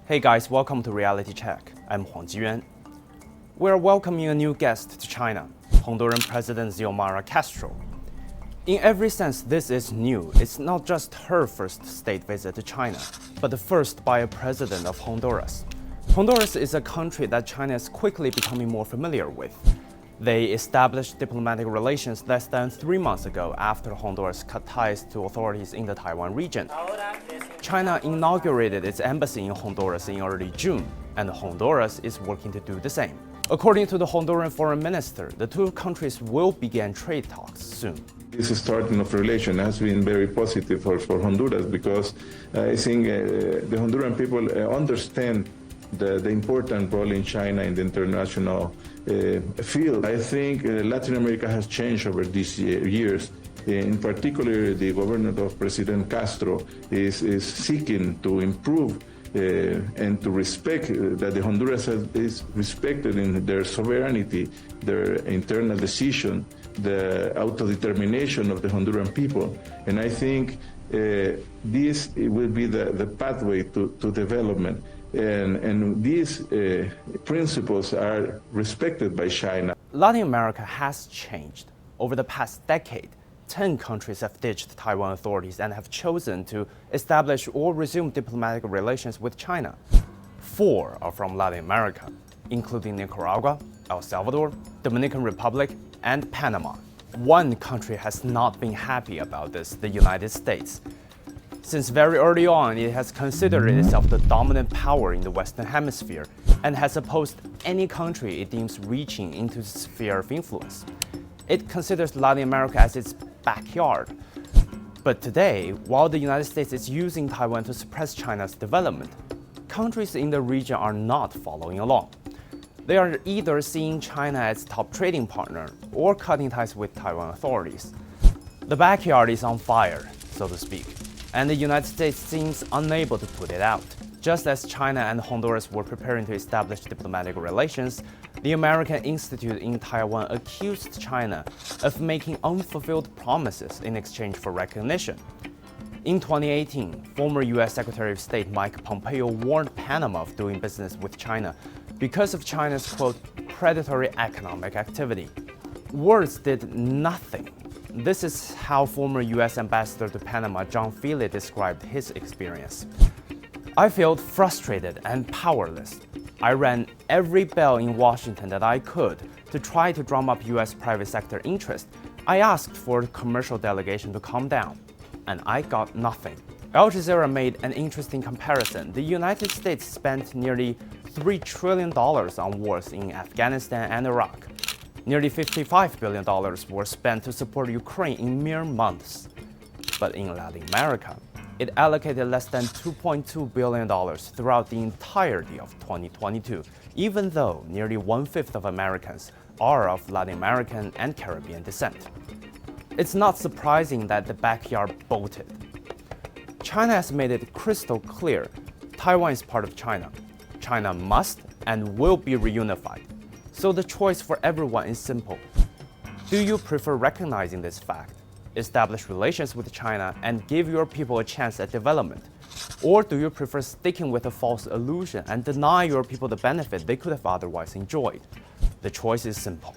Hey guys, welcome to Reality Check. I'm Huang Jiyuan. We're welcoming a new guest to China, Honduran President Xiomara Castro. In every sense, this is new. It's not just her first state visit to China, but the first by a president of Honduras. Honduras is a country that China is quickly becoming more familiar with. They established diplomatic relations less than 3 months ago after Honduras cut ties to authorities in the Taiwan region. China inaugurated its embassy in Honduras in early June, and Honduras is working to do the same. According to the Honduran foreign minister, the two countries will begin trade talks soon. This starting of relation has been very positive for Honduras because I think the Honduran people understand the important role in China in the international field. I think Latin America has changed over these years. In particular, the government of President Castro is seeking to improve and to respect that the Honduras is respected in their sovereignty, their internal decision, the autodetermination of the Honduran people. And I think this will be the pathway to development. And these principles are respected by China. Latin America has changed. Over the past decade, 10 countries have ditched Taiwan authorities and have chosen to establish or resume diplomatic relations with China. 4 are from Latin America, including Nicaragua, El Salvador, Dominican Republic, and Panama. One country has not been happy about this, the United States. Since very early on, it has considered itself the dominant power in the Western Hemisphere and has opposed any country it deems reaching into its sphere of influence. It considers Latin America as its backyard. But today, while the United States is using Taiwan to suppress China's development, countries in the region are not following along. They are either seeing China as top trading partner or cutting ties with Taiwan authorities. The backyard is on fire, so to speak, and the United States seems unable to put it out. Just as China and Honduras were preparing to establish diplomatic relations, the American Institute in Taiwan accused China of making unfulfilled promises in exchange for recognition. In 2018, former U.S. Secretary of State Mike Pompeo warned Panama of doing business with China because of China's, quote, predatory economic activity. Words did nothing. This is how former U.S. Ambassador to Panama John Feely described his experience. I felt frustrated and powerless. I rang every bell in Washington that I could to try to drum up U.S. private sector interest. I asked for the commercial delegation to calm down, and I got nothing. Al Jazeera made an interesting comparison. The United States spent nearly $3 trillion on wars in Afghanistan and Iraq. Nearly $55 billion were spent to support Ukraine in mere months. But in Latin America, it allocated less than $2.2 billion throughout the entirety of 2022, even though nearly 1/5 of Americans are of Latin American and Caribbean descent. It's not surprising that the backyard bolted. China has made it crystal clear Taiwan is part of China. China must and will be reunified. So the choice for everyone is simple. Do you prefer recognizing this fact, establish relations with China, and give your people a chance at development? Or do you prefer sticking with a false illusion and deny your people the benefit they could have otherwise enjoyed? The choice is simple.